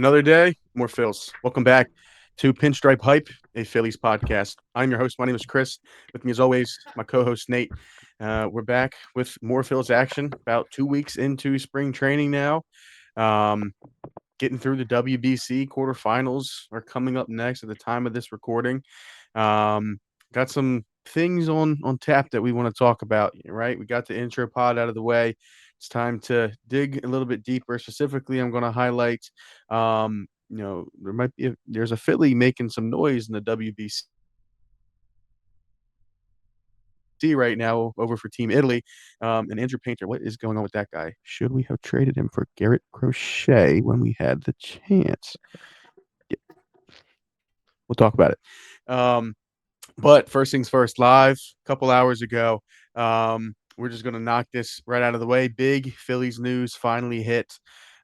Another day, more Phils. Welcome back to Pinstripehype, a Phillies podcast. I'm your host. My name is Chris. With me, as always, my co-host Nate. We're back with more Phils action. About 2 weeks into spring training now. Um, Getting through the WBC quarterfinals are coming up next at the time of this recording. Um, got some things on tap that we want to talk about. Right, we got the intro pod out of the way. It's time to dig a little bit deeper. Specifically, I'm going to highlight. There's a Philly making some noise in the WBC right now over for Team Italy. And Andrew Painter, what is going on with that guy? Should we have traded him for Garrett Crochet when we had the chance? Yeah, we'll talk about it. But first things first, live a couple hours ago. We're just going to knock this right out of the way. Big Phillies news finally hit.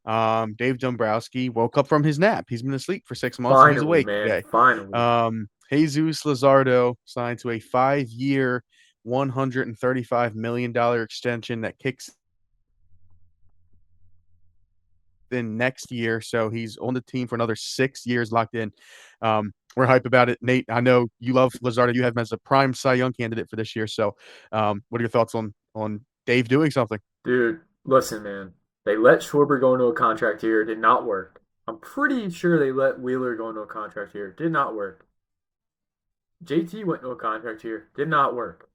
Dave Dombrowski woke up from his nap. He's been asleep for 6 months and he's Finally, awake man. today. Finally. Jesus Luzardo signed to a 5-year, $135 million extension that kicks in next year. So he's on the team for another 6 years locked in. We're hype about it. Nate, I know you love Luzardo. You have him as a prime Cy Young candidate for this year. So what are your thoughts on Dave doing something? Dude, listen, man. They let Schwarber go into a contract here. It did not work. I'm pretty sure they let Wheeler go into a contract here. Did not work. JT went into a contract here. Did not work.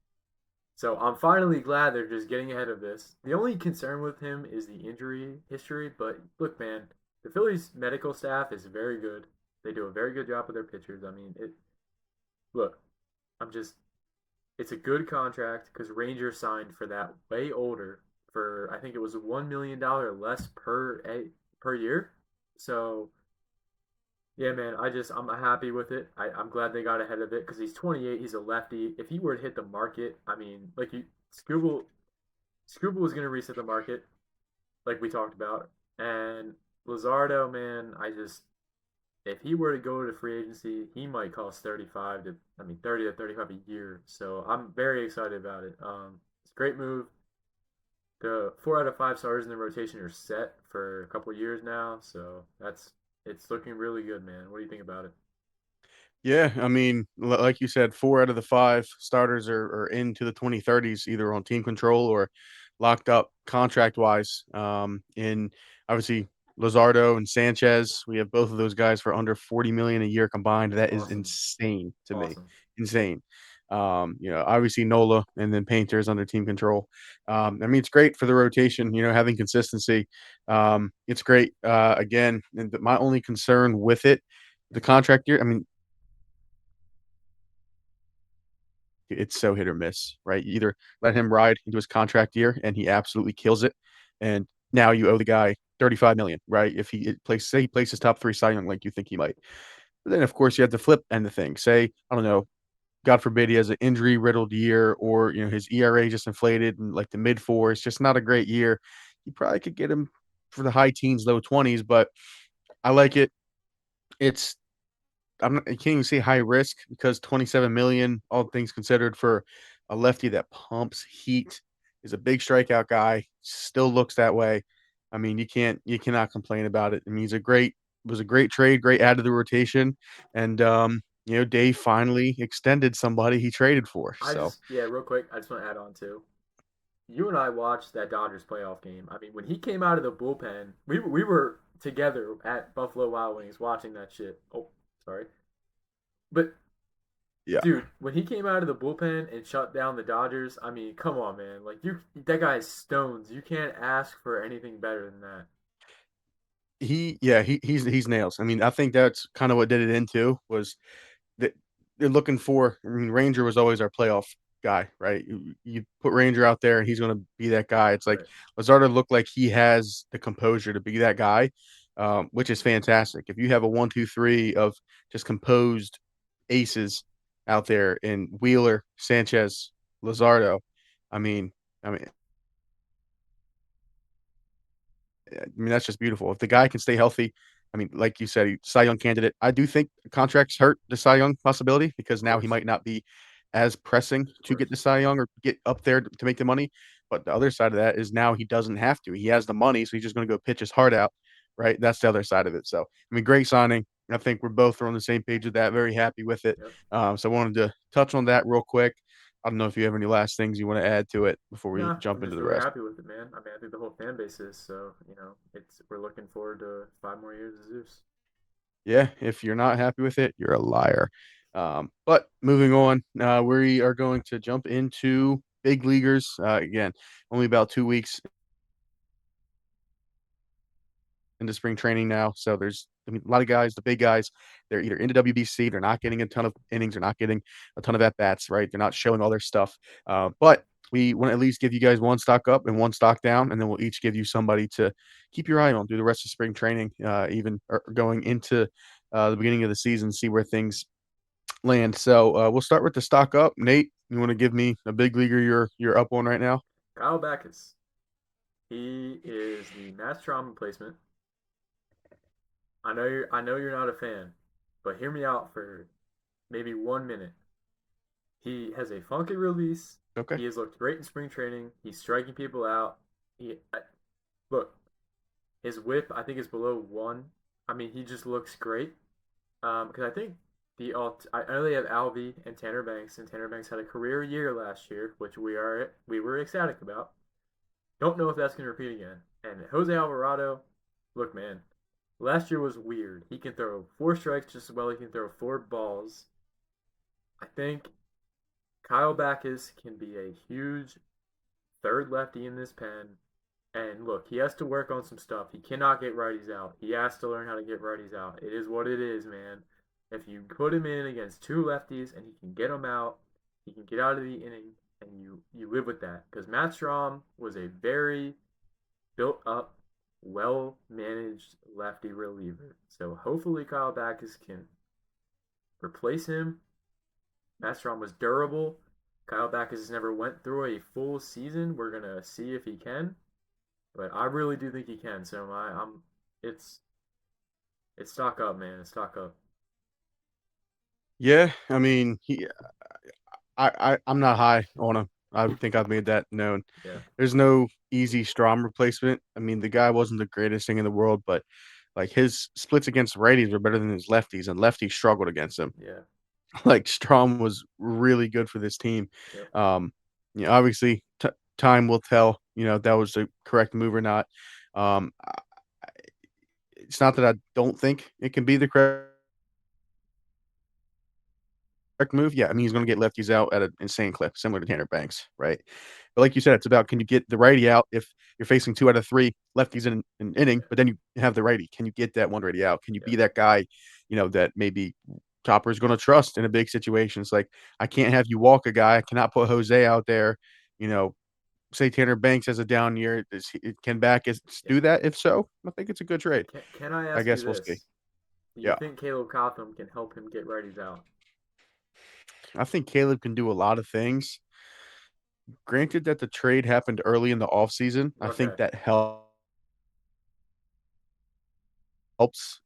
So I'm finally glad they're just getting ahead of this. The only concern with him is the injury history. But look, man, the Phillies medical staff is very good. They do a very good job with their pitchers. I mean, it. Look, I'm just it's a good contract because Rangers signed for that way older for I think it was $1 million less per year. So yeah, man, I'm happy with it. I'm glad they got ahead of it because he's 28. He's a lefty. If he were to hit the market, I mean, like you, Scooble was going to reset the market, like we talked about, and Luzardo, man, if he were to go to free agency, he might cost 30 to 35 a year. So I'm very excited about it. It's a great move. The 4 out of 5 starters in the rotation are set for a couple years now, so it's looking really good, man. What do you think about it? Yeah, I mean, like you said, 4 out of the 5 starters are into the 2030s, either on team control or locked up contract wise. In obviously Luzardo and Sanchez, we have both of those guys for under 40 million a year combined. That is Awesome, insane to me. awesome. Insane. Obviously Nola and then Painters under team control. I mean, it's great for the rotation, having consistency. It's great. Again, and my only concern with it, the contract year, I mean, it's so hit or miss, right? You either let him ride into his contract year and he absolutely kills it, and now you owe the guy 35 million, right? If he plays, say he places top three Cy Young like you think he might. But then of course you have the flip end of things. Say, I don't know, God forbid he has an injury riddled year, or his ERA just inflated and like the mid fours, just not a great year. You probably could get him for the high teens, low 20s, but I like it. It's I can't even say high risk because 27 million, all things considered, for a lefty that pumps heat, is a big strikeout guy, still looks that way. I mean, you cannot complain about it. I mean, was a great trade, great add to the rotation, and Dave finally extended somebody he traded for. So Yeah, real quick, I just want to add on too. You and I watched that Dodgers playoff game. I mean, when he came out of the bullpen, we were together at Buffalo Wild Wings watching that shit. Oh, sorry, but yeah, dude, when he came out of the bullpen and shut down the Dodgers, I mean, come on, man. Like that guy's stones. You can't ask for anything better than that. he's nails. I mean, I think that's kind of what did it into was that they're looking for. I mean, Ranger was always our playoff guy, right? You put Ranger out there, and he's going to be that guy. It's like Right. Luzardo looked like he has the composure to be that guy, which is fantastic. If you have a 1, 2, 3 of just composed aces out there in Wheeler, Sanchez, Luzardo, I mean, I mean, that's just beautiful. If the guy can stay healthy, I mean, like you said, Cy Young candidate. I do think contracts hurt the Cy Young possibility because Of now he course. might not be as pressing Of to get course. the Cy Young or get up there to make the money. But the other side of that is now he doesn't have to. He has the money, so he's just going to go pitch his heart out, right? That's the other side of it. So, I mean, great signing. I think we're both on the same page with that. Very happy with it. Yep. So I wanted to touch on that real quick. I don't know if you have any last things you want to add to it before we Nah, jump I'm into just the really rest. happy with it, man. I mean, I think the whole fan base is. So, it's we're looking forward to 5 more years of Zeus. Yeah, if you're not happy with it, you're a liar. But moving on, we are going to jump into big leaguers. Again, only about 2 weeks into spring training now. So there's, I mean, a lot of guys, the big guys, they're either into WBC, they're not getting a ton of innings, they're not getting a ton of at bats, right? They're not showing all their stuff. But we want to at least give you guys one stock up and one stock down, and then we'll each give you somebody to keep your eye on through the rest of spring training, even or going into the beginning of the season, see where things land. So we'll start with the stock up. Nate, you want to give me a big leaguer you're up on right now? Kyle Backus. He is the Mass Traum replacement. I know you're not a fan, but hear me out for maybe 1 minute. He has a funky release. Okay. He has looked great in spring training. He's striking people out. Look, his whip I think is below 1. I mean, he just looks great. Because I think I know they have Alvy and Tanner Banks, and Tanner Banks had a career year last year, which we were ecstatic about. Don't know if that's going to repeat again. And Jose Alvarado, look, man, last year was weird. He can throw 4 strikes just as well. He can throw 4 balls. I think Kyle Backus can be a huge third lefty in this pen. And look, he has to work on some stuff. He cannot get righties out. He has to learn how to get righties out. It is what it is, man. If you put him in against 2 lefties and he can get them out, he can get out of the inning, and you live with that. Because Matt Strom was a very built up, well managed lefty reliever. So hopefully Kyle Backus can replace him. Matt Strom was durable. Kyle Backus has never went through a full season. We're gonna see if he can. But I really do think he can. So it's it's stock up, man. It's stock up. Yeah, I mean, I'm not high on him. I think I've made that known. Yeah, There's no easy Strom replacement. I mean, the guy wasn't the greatest thing in the world, but like his splits against righties were better than his lefties, and lefties struggled against him. yeah, Like Strom was really good for this team. yep. Um, obviously, time will tell. If that was the correct move or not. It's not that I don't think it can be the correct move. Yeah, I mean, he's going to get lefties out at an insane clip, similar to Tanner Banks, right? But like you said, it's about can you get the righty out if you're facing 2 out of 3 lefties in an inning, Yeah, but then you have the righty. Can you get that one righty out? Can you yeah, be that guy, that maybe Topper's going to trust in a big situation? It's like, I can't have you walk a guy. I cannot put Jose out there. You know, say Tanner Banks has a down year. Can Backus yeah. do that? If so, I think it's a good trade. Can I I ask you guess we'll see. this? Do you Yeah. think Caleb Cotham can help him get righties out? I think Caleb can do a lot of things. Granted that the trade happened early in the offseason, I think Okay. that helps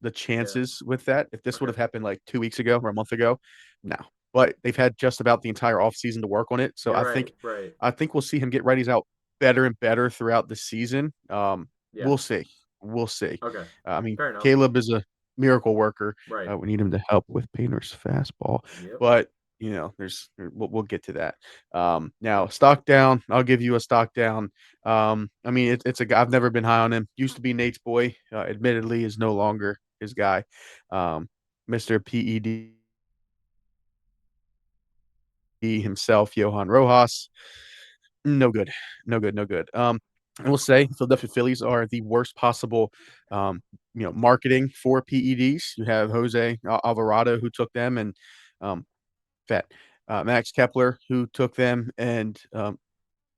the Yeah. chances with that. If this would Okay. have happened like 2 weeks ago or a month ago, no. But they've had just about the entire offseason to work on it. So You're I right. think Right. I think we'll see him get righties out better and better throughout the season. Yeah. We'll see. We'll see. Okay. I mean, Fair enough. Caleb is a miracle worker. Right. We need him to help with Painter's fastball, Yep. but we'll get to that. Now stock down. I'll give you a stock down. I mean, it's a guy I've never been high on him. Used to be Nate's boy. Admittedly, is no longer his guy. Um, Mr. PED himself, Johan Rojas. No good. No good. No good. I will say Philadelphia Phillies are the worst possible, um, marketing for PEDs. You have Jose Alvarado who took them, and um, Fat Max Kepler who took them, and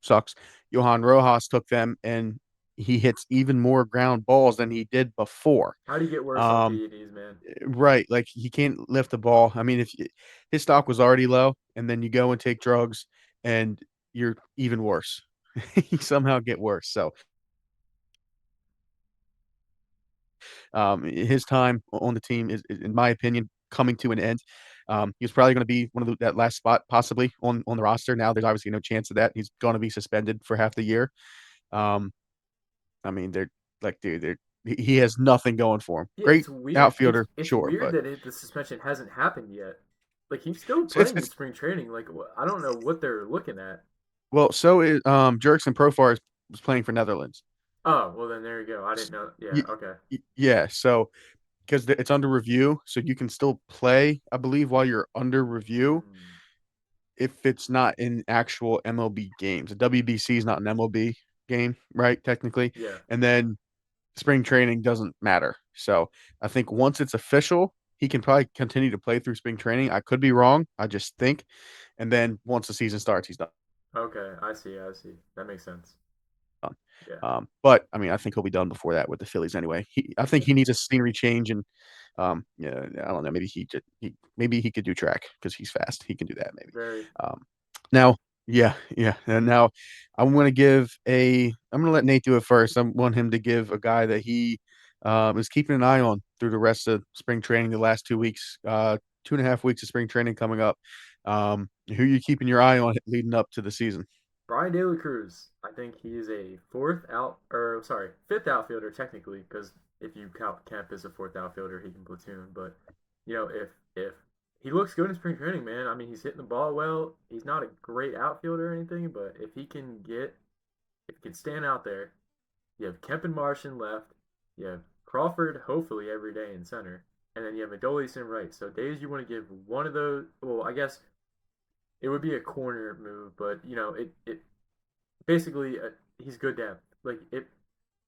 sucks. Johan Rojas took them, and he hits even more ground balls than he did before. How do you get worse on Um, PEDs, man? right, like he can't lift the ball. I mean, if his stock was already low, and then you go and take drugs, and you're even worse. You somehow get worse. So, his time on the team is, in my opinion, coming to an end. He was probably going to be one of that last spot, possibly on the roster. Now, there's obviously no chance of that. He's going to be suspended for half the year. Um, I mean, they're like, dude, He has nothing going for him. Yeah, Great it's weird. It's outfielder, it's sure, weird but that the suspension hasn't happened yet. Like he's still it's playing in it's spring training. Like I don't know what they're looking at. well, so is Jerkson Profar was playing for Netherlands. Oh, well then there you go. I didn't know. Yeah, Y- okay. yeah, so because it's under review, so you can still play, I believe, while you're under review Hmm. if it's not in actual MLB games. The WBC is not an MLB game, right? Technically, Yeah. and then spring training doesn't matter. So I think once it's official, he can probably continue to play through spring training. I could be wrong. I just think, and then once the season starts, he's done. Okay, I see. I see. That makes sense. Yeah. But I mean, I think he'll be done before that with the Phillies anyway. I think Yeah. he needs a scenery change, and yeah, I don't know. Maybe maybe he could do track because he's fast. He can do that maybe. Very. Um, now, yeah, yeah. And now I'm gonna let Nate do it first. I want him to give a guy that he is keeping an eye on through the rest of spring training. The last 2 weeks, 2.5 weeks of spring training coming up. Who you keeping your eye on leading up to the season? Brian De La Cruz. I think he's a fifth outfielder technically, because if you count Kemp as a fourth outfielder, he can platoon. But if he looks good in spring training, man. I mean, he's hitting the ball well. He's not a great outfielder or anything, but if he can stand out there, you have Kemp and Marsh in left, you have Crawford hopefully every day in center, and then you have Adolis in right. So days you want to give one of those. Well, I guess it would be a corner move, but it basically he's good depth. Like if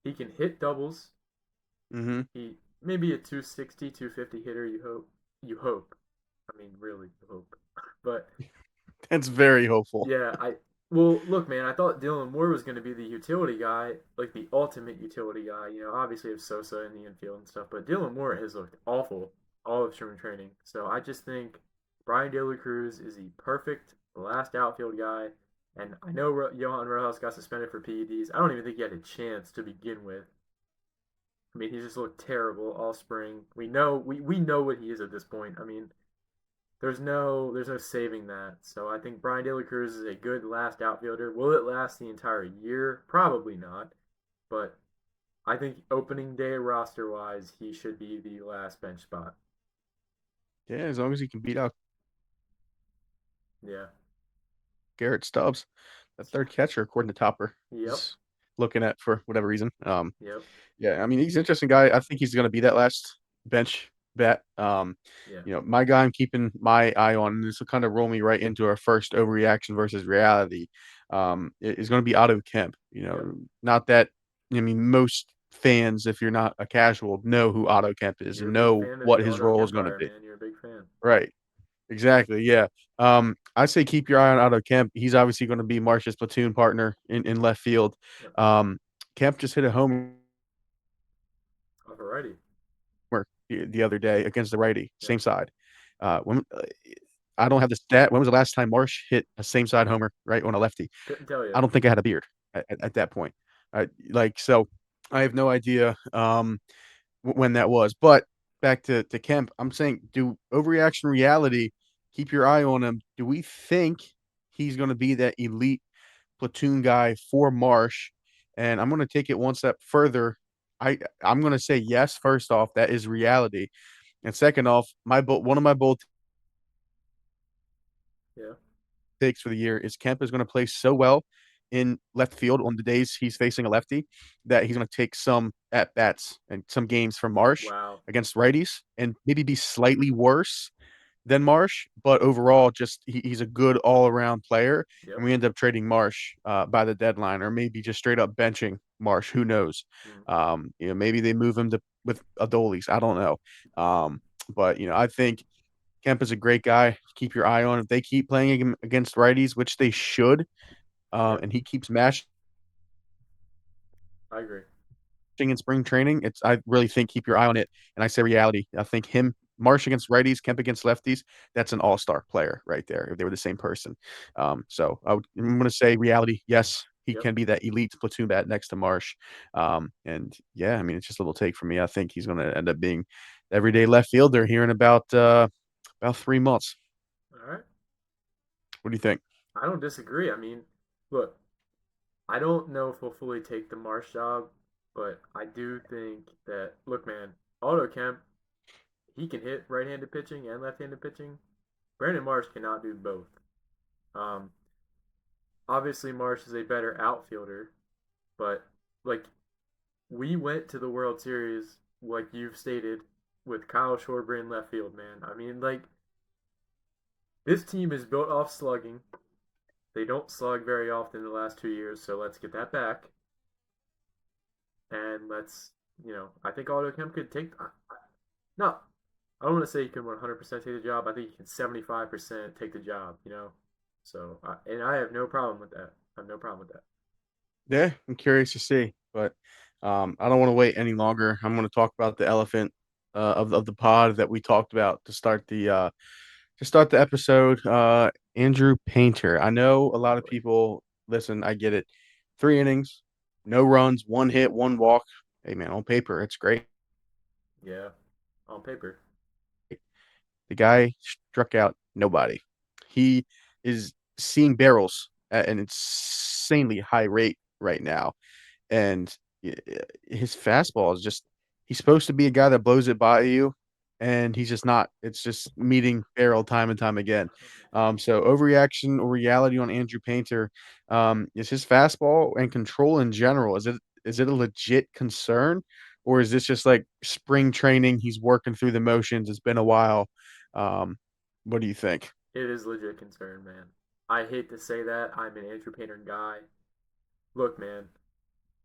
he can hit doubles, Hmm. he maybe a 260, 250 hitter. You hope. I mean, really, you hope. But That's very hopeful. yeah, well, look, man, I thought Dylan Moore was going to be the utility guy, like the ultimate utility guy. Obviously, have Sosa in the infield and stuff, but Dylan Moore has looked awful all of spring training. So I just think Brian De La Cruz is the perfect last outfield guy. And I know Johan Rojas got suspended for PEDs. I don't even think he had a chance to begin with. I mean, he just looked terrible all spring. We know what he is at this point. I mean, there's no saving that. So I think Brian De La Cruz is a good last outfielder. Will it last the entire year? Probably not. But I think opening day roster wise, he should be the last bench spot. Yeah, as long as he can beat out Yeah. Garrett Stubbs, the third catcher, according to Topper, Yep. is looking at for whatever reason. Yep. Yeah, I mean, he's an interesting guy. I think he's going to be that last bench bet. Yeah. My guy I'm keeping my eye on, and this will kind of roll me right into our first overreaction versus reality, is going to be Otto Kemp. Yep. Not that, I mean, most fans, if you're not a casual, know who Otto Kemp is You're and a big know fan of what the his Auto role is going to Empire, be. man. You're a big fan. Right. Exactly. Yeah. I say keep your eye on Otto Kemp. He's obviously going to be Marsh's platoon partner in left field. Yep. Um, Kemp just hit a homer Alrighty. the other day against the righty, Yep. same side. When I don't have the stat. When was the last time Marsh hit a same side homer right on a lefty? Couldn't tell you. I don't think I had a beard at that point. So I have no idea when that was. But back to Kemp, I'm saying, do overreaction reality, keep your eye on him. Do we think he's going to be that elite platoon guy for Marsh? And I'm going to take it one step further. I'm going to say yes. First off, that is reality, and second off, one of my bold Yeah. takes for the year is Kemp is going to play so well in left field on the days he's facing a lefty that he's going to take some at bats and some games from Marsh Wow. against righties and maybe be slightly worse than Marsh, but overall, just he's a good all around player. And Yep. we end up trading Marsh by the deadline, or maybe just straight up benching Marsh. Who knows? Mm. Maybe they move him to with Adolis. I don't know. But I think Kemp is a great guy. Keep your eye on. If they keep playing him against righties, which they should, Yep. and he keeps mashing I agree. in spring training, I really think keep your eye on it. And I say reality. I think him, Marsh against righties, Kemp against lefties, that's an all-star player right there if they were the same person. I'm going to say reality. Yes, he Yep. can be that elite platoon bat next to Marsh. And yeah, I mean, it's just a little take for me. I think he's going to end up being everyday left fielder here in about 3 months. All right. What do you think? I don't disagree. I mean, look, I don't know if he'll fully take the Marsh job. But I do think that look, man, Aldo Kemp, he can hit right-handed pitching and left-handed pitching. Brandon Marsh cannot do both. Um, Obviously, Marsh is a better outfielder, but like we went to the World Series, like you've stated, with Kyle Schwarber in left field, man. I mean, like this team is built off slugging. They don't slug very often in the last 2 years, so let's get that back. And I think Aldo Kemp could take. No, I don't want to say he can 100% take the job. I think he can 75% take the job. So, and I have no problem with that. I have no problem with that. Yeah, I'm curious to see, but I don't want to wait any longer. I'm going to talk about the elephant of the pod that we talked about to start the episode. Andrew Painter. I know a Oh lot of boy. people. Listen, I get it. 3 innings, no runs, 1 hit, 1 walk. Hey man, on paper, it's great. Yeah, on paper. The guy struck out nobody. He is seeing barrels at an insanely high rate right now. And his fastball is just he's supposed to be a guy that blows it by you, and he's just not. It's just meeting barrel time and time again. So overreaction or reality on Andrew Painter, is his fastball and control in general. Is it a legit concern, or is this just like spring training? He's working through the motions. It's been a while. Um, what do you think? It is legit concern, man. I hate to say that. I'm an Andrew Painter guy. Look, man,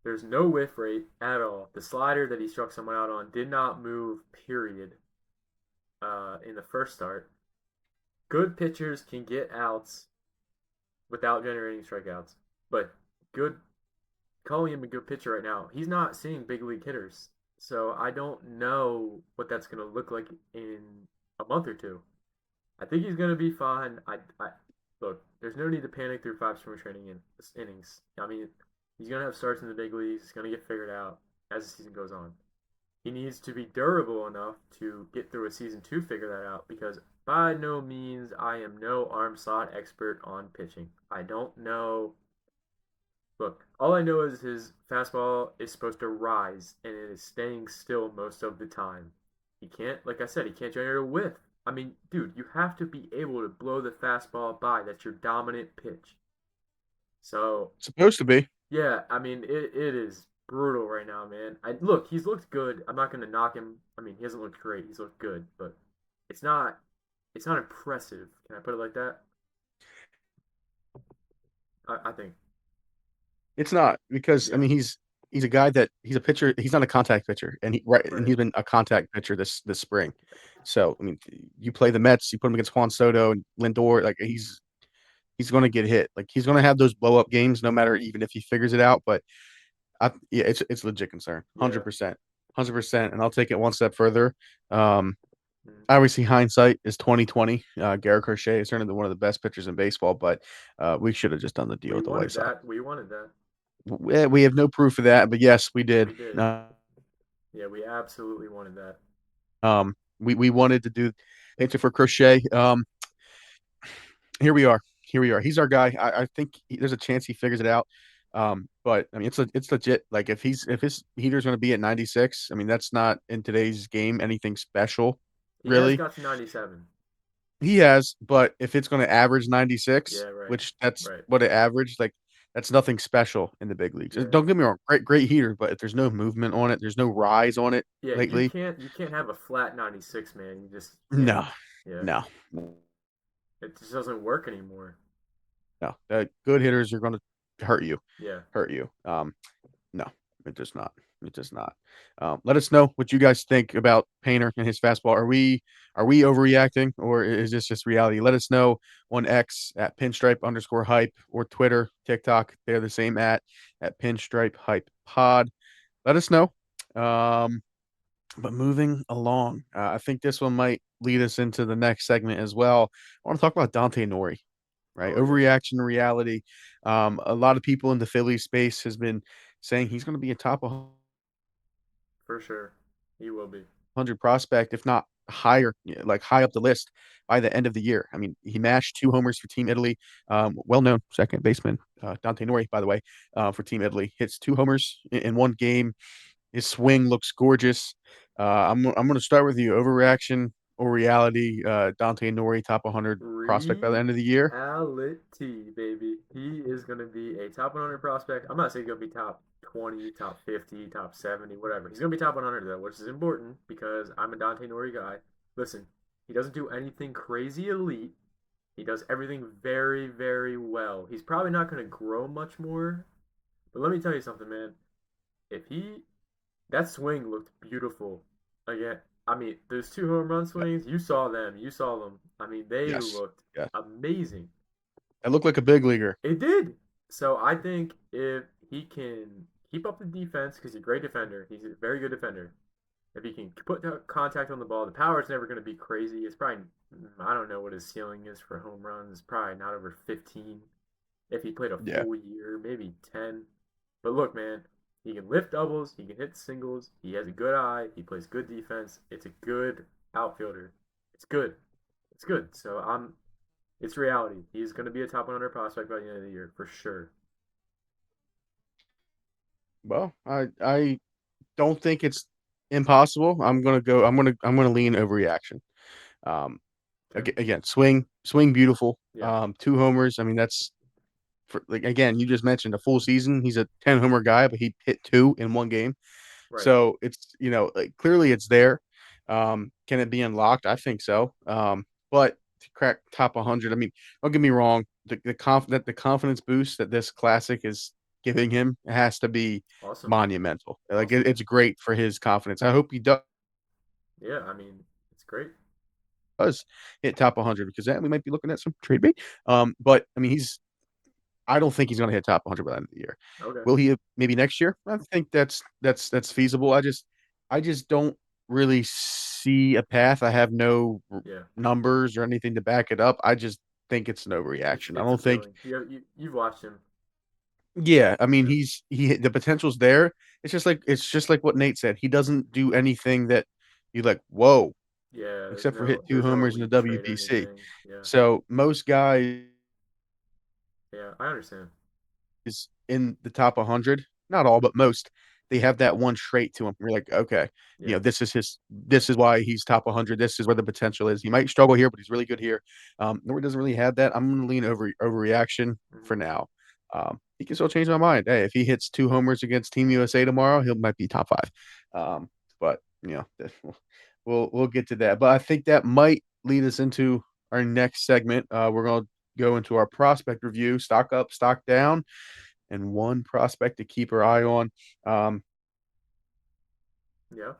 there's no whiff rate at all. The slider that he struck someone out on did not move, period, in the first start. Good pitchers can get outs without generating strikeouts, but good calling him a good pitcher right now. He's not seeing big league hitters, so I don't know what that's going to look like in a month or two. I think he's going to be fine. I look. There's no need to panic through 5 spring training innings. I mean, he's going to have starts in the big leagues. He's going to get figured out as the season goes on. He needs to be durable enough to get through a season to figure that out because by no means I am no arm slot expert on pitching. I don't know. Look, all I know is his fastball is supposed to rise and it is staying still most of the time. He can't, like I said, he can't generate a whiff. I mean, dude, you have to be able to blow the fastball by. That's your dominant pitch. So, Supposed to be. yeah, I mean, it is brutal right now, man. Look, he's looked good. I'm not gonna knock him. I mean, he hasn't looked great. He's looked good, but it's not it's not impressive. Can I put it like that? I think. It's not because I Yeah, mean he's a guy that he's a pitcher. He's not a contact pitcher, and right. he's been a contact pitcher this spring. So I mean, you play the Mets, you put him against Juan Soto and Lindor, like he's going to get hit. Like he's going to have those blow up games, no matter even if he figures it out. But yeah, it's legit concern, Yeah. 100%, 100%. And I'll take it one step further. Um, Mm. Obviously, hindsight is 2020. Garrett Crochet is certainly one of the best pitchers in baseball, but we should have just done the deal We with the White wanted Sox. that. We wanted that. We have no proof of that, but yes, we did. We did. Yeah, we absolutely wanted that. We wanted to do painting for Crochet. Here we are. Here we are. He's our guy. I think there's a chance he figures it out. But I mean, it's legit. Like if his heater's going to be at 96, I mean that's not in today's game anything special, He has really. got to 97. He has, but if it's going to average Yeah, 96, right. which that's Right. what it averaged, like that's nothing special in the big leagues. Yeah. Don't get me wrong, great heater, but if there's no movement on it, there's no rise on it Yeah, lately. you can't have a flat 96, man. You just can't. No, Yeah. no, It just doesn't work anymore. no. Good hitters are going to hurt you, Yeah. hurt you. No, it does not. It does not. Let us know what you guys think about Painter and his fastball. Are we overreacting or is this just reality? Let us know on X at pinstripe_hype or Twitter, TikTok. They're the same at Pinstripehype Pod. Let us know. Um, but moving along, I think this one might lead us into the next segment as well. I want to talk about Dante Nori, right? Oh yeah, Overreaction to reality. A lot of people in the Philly space has been saying he's going to be a top for sure. He will be. 100 prospect, if not higher, like high up the list by the end of the year. I mean, he mashed 2 homers for Team Italy. Well-known second baseman Dante Nori, by the way, for Team Italy, hits 2 homers in one game. His swing looks gorgeous. I'm going to start with you. Overreaction or reality? Dante Nori, top 100 prospect by the end of the year. Reality, baby. He is going to be a top 100 prospect. I'm not saying he's going to be top 20, top 50, top 70, whatever. He's going to be top 100, though, which is important because I'm a Dante Nori guy. Listen, he doesn't do anything crazy elite. He does everything very, very well. He's probably not going to grow much more. But let me tell you something, man. If he That swing looked beautiful. Again, I mean, those two home run Yep. swings, you saw them. You saw them. I mean, they Yes. looked Yes. amazing. I look like a big leaguer. It did. So I think if he can keep up the defense, because he's a great defender, he's a very good defender. If he can put contact on the ball, the power is never going to be crazy. It's probably, I don't know what his ceiling is for home runs. It's probably not over 15. If he played a Yeah. full year, maybe 10. But look, man, he can lift doubles, he can hit singles, he has a good eye, he plays good defense. It's a good outfielder. It's good. It's good. So it's reality. He's going to be a top 100 prospect by the end of the year for sure. Well, I don't think it's impossible. I'm gonna lean overreaction. Um, Okay. again, swing beautiful. Yeah. 2 homers. I mean, that's for, like, again, you just mentioned a full season. He's a 10 homer guy, but he hit two in one game. Right. So it's, like, clearly it's there. Can it be unlocked? I think so. But to crack top 100, I mean, don't get me wrong. The confidence boost that this classic is giving him has to be Awesome. monumental. Like, Awesome. it's great for his confidence. I hope he Yeah, I mean, it's great. does hit top 100, because then we might be looking at some trade bait. But I mean, I don't think he's going to hit top 100 by the end of the year. Okay. Will he maybe next year? I think that's feasible. I just don't really see a path. I have no Yeah. numbers or anything to back it up. I just think it's an It's overreaction. I it's a don't think. feeling. You've watched him. Yeah, I mean, Yeah. the potential's there. It's just like what Nate said. He doesn't do anything that you like. Whoa, Yeah, except for hit two there's no homers in the elite trait or WBC. anything. Yeah. So most guys Yeah, I understand. is in the top 100, not all, but most, they have that one trait to him. We're like, okay, Yeah. this is why he's top 100. This is where the potential is. He might struggle here, but he's really good here. Norwood doesn't really have that. I'm going to lean overreaction for Hmm. now. He can still change my mind. Hey, if he hits 2 homers against Team USA tomorrow, he might be top 5. But we'll get to that. But I think that might lead us into our next segment. We're going to go into our prospect review, stock up, stock down, and one prospect to keep our eye on. Um, Yeah.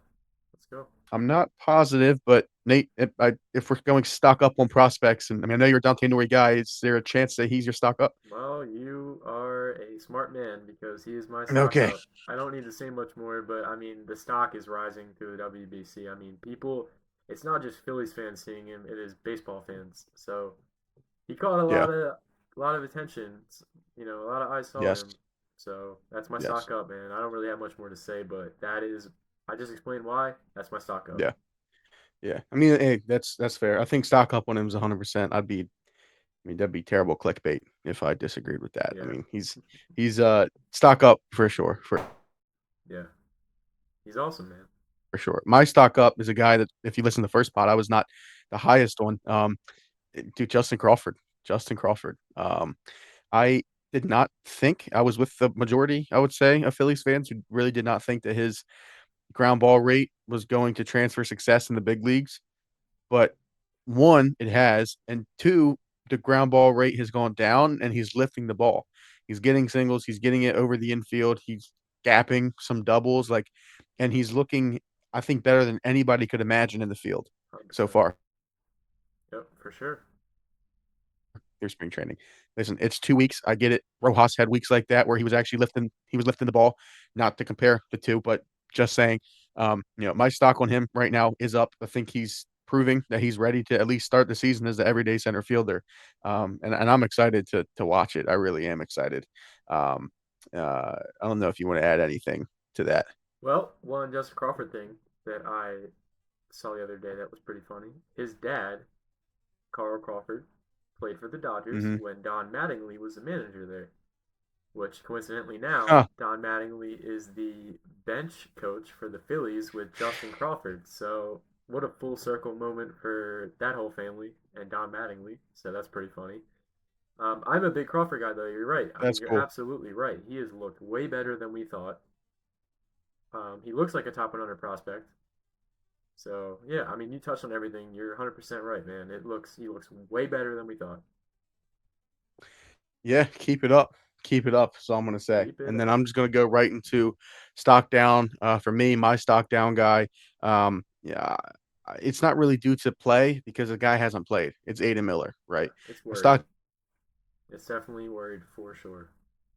Let's go. I'm not positive, but Nate, if we're going stock up on prospects, and I mean, I know you're a Dante Nori guy, is there a chance that he's your stock up? Well, you are a smart man because he is my stock Okay. up. I don't need to say much more, but I mean, the stock is rising through the WBC. I mean, it's not just Phillies fans seeing him, it is baseball fans. So he caught Yeah. a lot of attention. A lot of eyes saw Yes. him. So that's my Yes. stock up, man. I don't really have much more to say, but I just explained why. That's my stock up. Yeah. Yeah. I mean, hey, that's fair. I think stock up on him is 100%. I mean, that'd be terrible clickbait if I disagreed with that. I Yeah. mean, he's stock up for sure, Yeah. He's awesome, man. for sure. My stock up is a guy that, if you listen to the first pod, I was not the highest on. Dude, Justin Crawford. Justin Crawford. I did not think, I was with the majority, I would say, of Phillies fans who really did not think that his ground ball rate was going to transfer success in the big leagues. But one, it has, and two, the ground ball rate has gone down, and he's lifting the ball. He's getting singles, he's getting it over the infield, he's gapping some doubles, like, and he's looking, I think, better than anybody could imagine in the field so 100%. far Yep, for sure. through spring training. Listen, it's 2 weeks. I get it. Rojas had weeks like that where he was lifting the ball. Not to compare the two, but just saying, my stock on him right now is up. I think he's proving that he's ready to at least start the season as the everyday center fielder. And I'm excited to watch it. I really am excited. Um, I don't know if you want to add anything to that. Well, one Justin Crawford thing that I saw the other day that was pretty funny. His dad, Carl Crawford, played for the Dodgers Hmm. when Don Mattingly was the manager there. Which coincidentally now, Huh. Don Mattingly is the bench coach for the Phillies with Justin Crawford. So what a full circle moment for that whole family and Don Mattingly. So that's pretty funny. I'm a big Crawford guy, though. You're right. I mean, That's you're cool. absolutely right. He has looked way better than we thought. He looks like a top 100 prospect. So yeah, I mean, you touched on everything. You're 100% right, man. He looks way better than we thought. Yeah, keep it up. Keep it up. That's all I'm gonna say. Keep it And then up. I'm just gonna go right into stock down. For me, my stock down guy. Yeah, it's not really due to play because the guy hasn't played. It's Aiden Miller, Yeah, right? it's My worried. stock It's definitely worried for sure.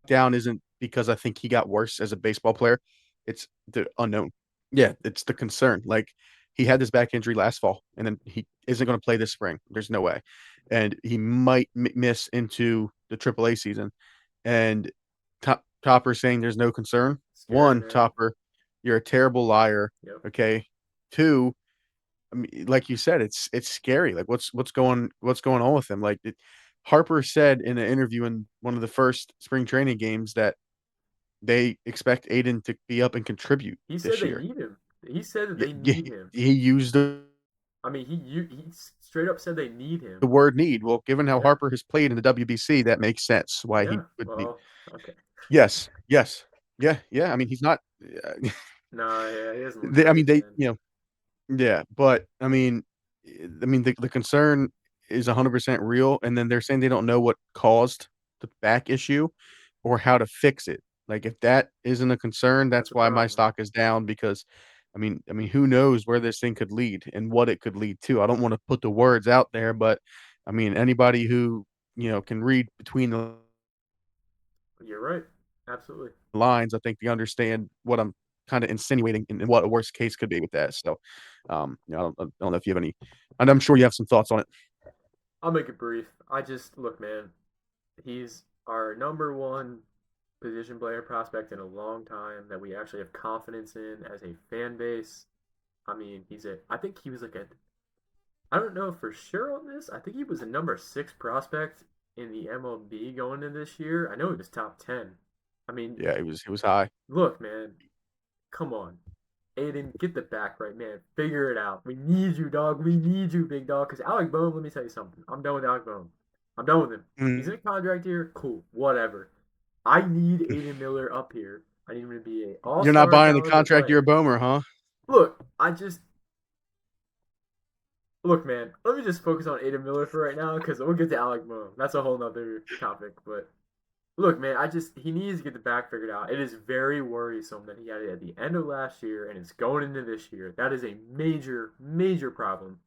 down isn't because I think he got worse as a baseball player. It's the unknown. Yeah, it's the concern. Like he had this back injury last fall, and then he isn't going to play this spring. There's no way, and he might miss into the AAA season. And Topper saying there's no concern. Scary, One, man. Topper, you're a terrible liar. Yep. Okay. Two, I mean, like you said, it's scary. Like what's going on with him? Like Harper said in an interview in one of the first spring training games that they expect Aiden to be up and contribute He said this they year. need him. He said that Yeah, they yeah, need him. he used I mean, he straight up said they need the him. word need. Well, given how Yeah. Harper has played in the WBC, that makes sense why he Yeah. would need. Well, okay. Yes, yes, yeah, yeah. I mean, he's not. No, yeah, he doesn't look I mean, great, they, man. yeah, but I mean, the concern is 100% real, and then they're saying they don't know what caused the back issue or how to fix it. Like if that isn't a concern, That's that's a why my problem. stock is down because who knows where this thing could lead and what it could lead to. I don't want to put the words out there, but I mean anybody who, can read between the You're right. Absolutely. lines, I think they understand what I'm kind of insinuating and what a worst case could be with that. So, I don't know if you have any, and I'm sure you have some thoughts on it. I'll make it brief. I just look, man. He's our number one position player prospect in a long time that we actually have confidence in as a fan base. I mean, I think he was like I don't know for sure on this. I think he was a number 6 prospect in the MLB going into this year. I know he was top 10. I mean, Yeah, it was high. look, man, come on. Aiden, get the back right, man. Figure it out. We need you, dog. We need you, big dog. Because Alec Bohm, let me tell you something. I'm done with Alec Bohm. I'm done with him. He's in a Mm. contract here. Cool. Whatever. I need Aiden Miller up here. I need him to be a You're not all-star buying the caliber contract year player. Bomer, huh? Look, look, man. Let me just focus on Aiden Miller for right now because we'll get to Alec Bohm. That's a whole nother topic. But look, man, he needs to get the back figured out. It is very worrisome that he had it at the end of last year and it's going into this year. That is a major, major problem.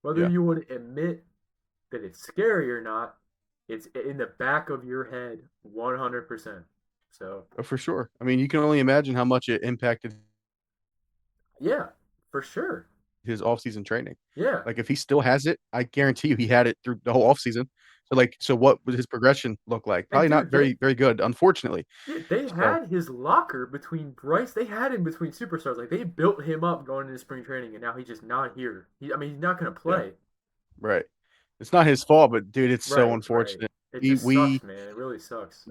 Whether Yeah, you want to admit that it's scary or not, it's in the back of your head 100%. So, for sure. I mean, you can only imagine how much it impacted yeah, for sure. his offseason training. Yeah. Like if he still has it, I guarantee you he had it through the whole offseason. So what would his progression look like? And Probably not dude, very, very good, unfortunately. they So had his locker between Bryce. They had him between superstars. Like they built him up going into spring training, and now he's just not here. I mean, he's not going to yeah, play. right. It's not his fault, but dude, it's so Right, right. unfortunate. It We just sucks, we man. It really sucks.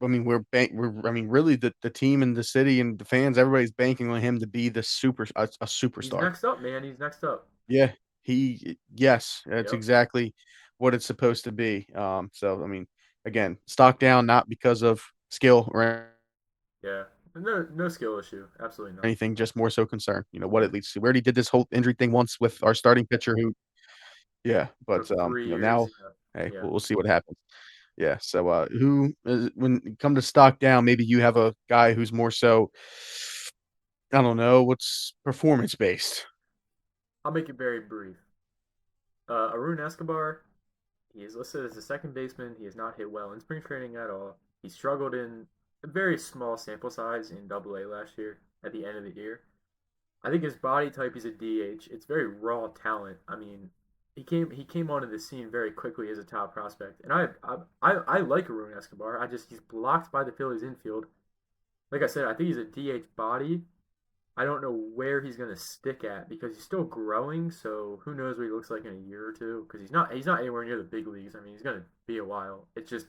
I mean, really, the team and the city and the fans, everybody's banking on him to be a He's superstar. next up, man. He's next up. Yeah, yes, that's Yep. exactly what it's supposed to be. So I mean, again, stock down not because of skill or Yeah. No, no skill issue. Absolutely none. anything, just more so concern. What Yeah. it leads to. We already did this whole injury thing once with our starting pitcher who, yeah, For but 3 years. now, Yeah. hey, Yeah. we'll see what happens. Yeah. So, who is when you come to stock down, maybe you have a guy who's more so, I don't know, what's performance based. I'll make it very brief. Arun Escobar, he is listed as a second baseman. He has not hit well in spring training at all. He struggled in a very small sample size in Double A last year at the end of the year. I think his body type is a DH. It's very raw talent. I mean, he came onto the scene very quickly as a top prospect, and I like Arun Escobar. He's blocked by the Phillies infield. Like I said, I think he's a DH body. I don't know where he's going to stick at because he's still growing. So who knows what he looks like in a year or two? Because he's not anywhere near the big leagues. I mean, he's going to be a while. It's just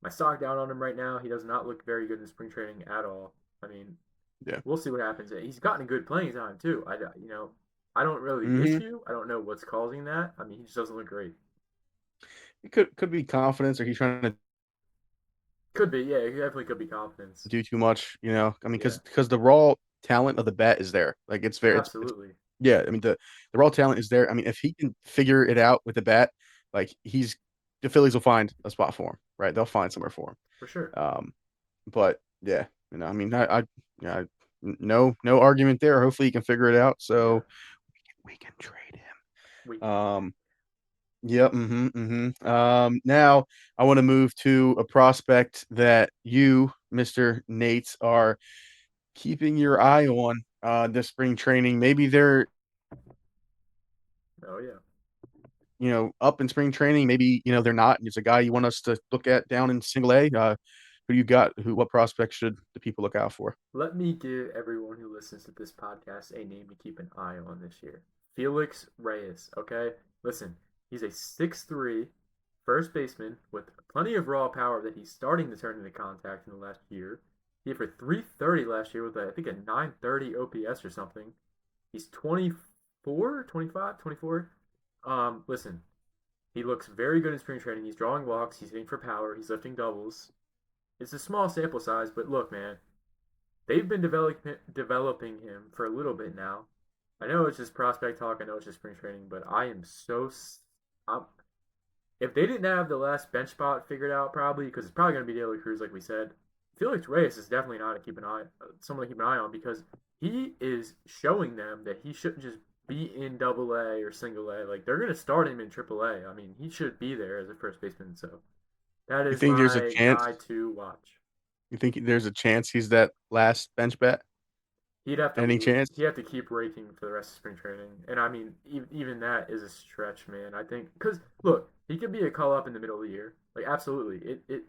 my stock down on him right now. He does not look very good in spring training at all. I mean, Yeah. we'll see what happens. He's gotten a good playing time too. I don't really the Hmm. issue. I don't know what's causing that. I mean, he just doesn't look great. It could be confidence, or he's trying to Could be, yeah. He definitely could be confidence. do too much. I mean, Yeah, because the raw talent of the bat is there. Like it's absolutely. yeah. I mean the raw talent is there. I mean, if he can figure it out with the bat, like the Phillies will find a spot for him, right? They'll find somewhere for For sure. him. But yeah, I mean, yeah, no argument there. Hopefully, he can figure it out. Yeah, So we can trade we him. can. Yep. Now I want to move to a prospect that you, Mister Nates, are keeping your eye on this spring training. Maybe they're Oh yeah. up in spring training. Maybe they're not. It's a guy you want us to look at down in Single A. Who you got? What prospects should the people look out for? Let me give everyone who listens to this podcast a name to keep an eye on this year. Felix Reyes, okay? Listen, he's a 6'3" first baseman with plenty of raw power that he's starting to turn into contact in the last year. He hit for 330 last year with, I think, a 930 OPS or something. He's 24, 25, 24. Listen, he looks very good in spring training. He's drawing walks, he's hitting for power, he's lifting doubles. It's a small sample size, but look, man, they've been developing him for a little bit now. I know it's just prospect talk. I know it's just spring training, but I am so. I'm, if they didn't have the last bench spot figured out, probably because it's probably going to be Daily Cruz, like we said. Felix Reyes is definitely not to keep an eye, someone to keep an eye on because he is showing them that he shouldn't just be in Double A or Single A. Like they're going to start him in Triple A. I mean, he should be there as a first baseman. So that You is think there's a my chance? guy to watch. You think there's a chance he's that last bench bat? Any He'd chance? have to keep raking for the rest of spring training, and I mean even that is a stretch, man. I think because look, he could be a call up in the middle of the year, like absolutely. It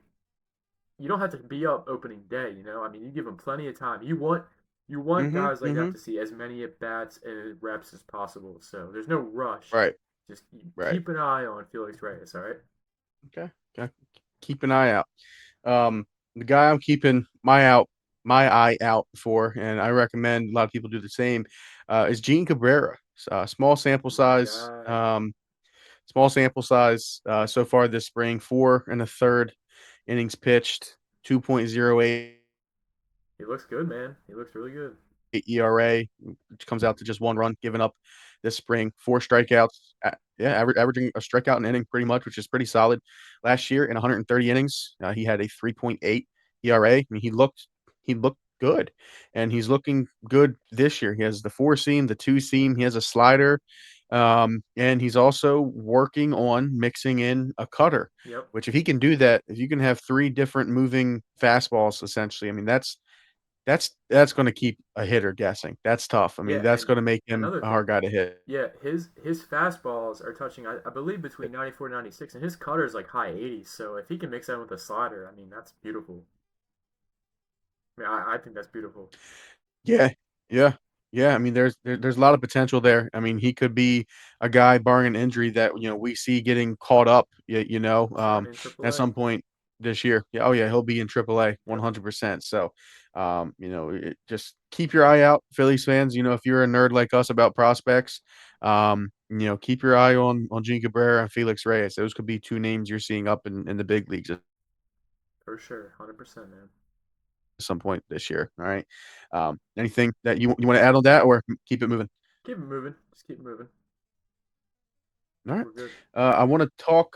you don't have to be up opening day, you know. I mean, you give him plenty of time. You want Mm-hmm. guys like that Mm-hmm. to see as many at bats and reps as possible. So there's no rush. Right. Just Right. keep an eye on Felix Reyes. All right. Okay. Okay. Keep an eye out. The guy I'm keeping my eye out for, and I recommend a lot of people do the same, is Gene Cabrera. Small sample My size. guy. Small sample size so far this spring. 4 1/3 innings pitched. 2.08 He looks good, man. He looks really good. ERA, which comes out to just 1 run given up this spring. 4 strikeouts. Yeah, averaging a strikeout an inning pretty much, which is pretty solid. Last year in 130 innings, he had a 3.8 ERA. I mean, he looked good, and he's looking good this year. He has the four seam, the two seam. He has a slider, and he's also working on mixing in a cutter. Yep. Which, if he can do that, if you can have three different moving fastballs, essentially, I mean, that's gonna keep a hitter guessing. That's tough. I Yeah, mean, that's and gonna make him another a hard thing, guy to hit. yeah, his fastballs are touching, I believe, between 94 and 96, and his cutter is like high 80s. So if he can mix that with a slider, I mean, that's beautiful. I mean, I think that's beautiful. Yeah, yeah, yeah. I mean, there's a lot of potential there. I mean, he could be a guy, barring an injury, that we see getting caught up. Starting in At AAA. some point this year. Yeah, oh yeah, he'll be in AAA, Yep, 100%. So, just keep your eye out, Phillies fans. If you're a nerd like us about prospects, keep your eye on Gene Cabrera and Felix Reyes. Those could be two names you're seeing up in the big leagues at for sure, 100%, man. some point this year. All right. Anything that you want to add on that, or keep it moving? Keep it moving. Just keep it moving. All right. We're good. I want to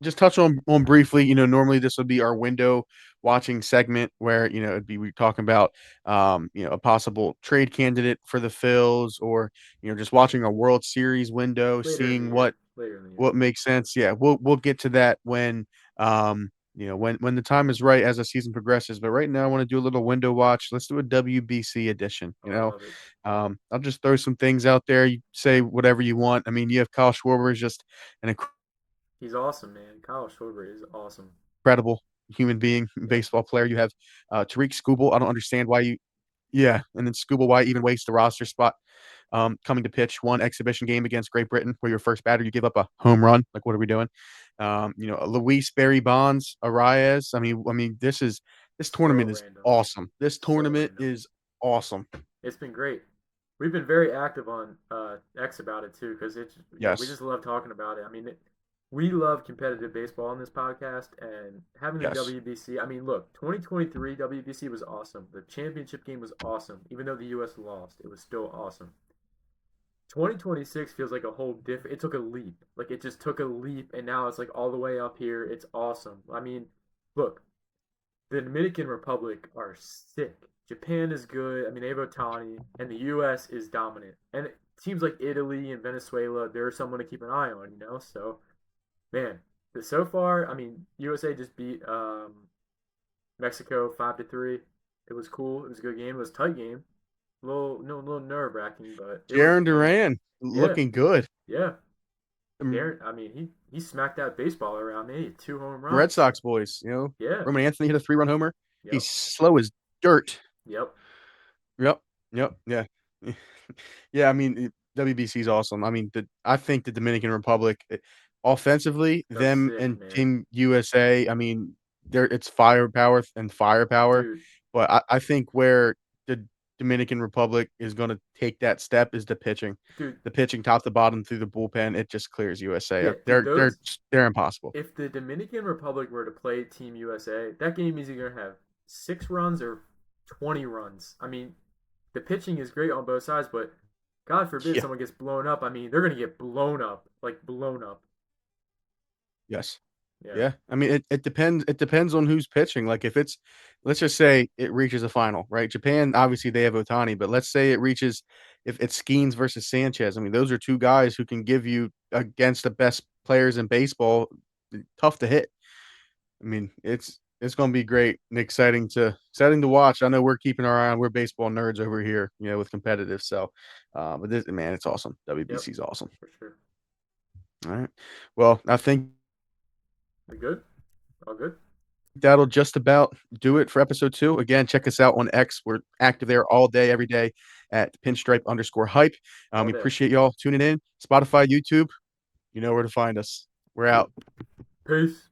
just touch on briefly. Normally this would be our window watching segment where it'd be we talking about a possible trade candidate for the Phils, or just watching a World Series window, Later in the seeing year. what Later in the year. what makes sense. Yeah, we'll get to that when the time is right as the season progresses. But right now, I want to do a little window watch. Let's do a WBC edition. Oh, I love it. I'll just throw some things out there. You say whatever you want. I mean, you have Kyle Schwarber is just an He's awesome, man. Kyle Schwarber is awesome. incredible human being, Yep. baseball player. You have Tariq Skubal. I don't understand why you. Yeah, and then Scuba White even wastes the roster spot, coming to pitch one exhibition game against Great Britain where your first batter, you give up a home run. Like, what are we doing? Luis Barry Bonds, Arias. This So tournament is random. awesome. This So tournament random. is awesome. It's been great. We've been very active on X about it too, because it's yeah, we Yes, just love talking about it. I mean, we love competitive baseball on this podcast, and having the yes. WBC. I mean, look, 2023 WBC was awesome. The championship game was awesome, even though the U.S. lost. It was still awesome. 2026 feels like a whole different. It took a leap. Like it just took a leap, and now it's like all the way up here. It's awesome. I mean, look, the Dominican Republic are sick. Japan is good. I mean, they have Otani, and the U.S. is dominant. And it seems like Italy and Venezuela, they're someone to keep an eye on, you know? So, man, so far, I mean, USA just beat Mexico 5-3. It was cool. It was a good game. It was a tight game. A little, no, a little nerve wracking, but it was, Jaron man, Duran yeah, looking good. yeah. The Darren, I mean, he smacked that baseball around. Man, he had 2 home runs. Red Sox boys, Yeah, Roman Anthony hit a 3-run homer. He's yep, slow as dirt. yep. Yep. Yep. Yeah. Yeah, WBC is awesome. I think the Dominican Republic, offensively, They're them sick, and man. Team USA, it's firepower and firepower. Dude, But I think where the Dominican Republic is going to take that step is the pitching. dude, The pitching, top to bottom through the bullpen, it just clears USA. yeah, dude. Those They're impossible. if the Dominican Republic were to play Team USA, that game is either gonna have 6 runs or 20 runs. I mean, the pitching is great on both sides, but God forbid Yeah. someone gets blown up. I mean, they're gonna get blown up, like blown up. Yes. Yeah, Yeah, it depends. It depends on who's pitching. Like if it's, let's just say it reaches a final, right? Japan, obviously they have Otani, but let's say it reaches, if it's Skeens versus Sanchez. Those are two guys who can give you against the best players in baseball. Tough to hit. It's going to be great and exciting to watch. I know we're keeping our eye on. We're baseball nerds over here, with competitive. So, but this man, it's awesome. yep, WBC is awesome. for sure. All right. Well, I think We good? All good? that'll just about do it for episode 2. Again, check us out on X. We're active there all day, every day at pinstripe_hype. All We day. appreciate y'all tuning in. Spotify, YouTube, you know where to find us. We're out. Peace.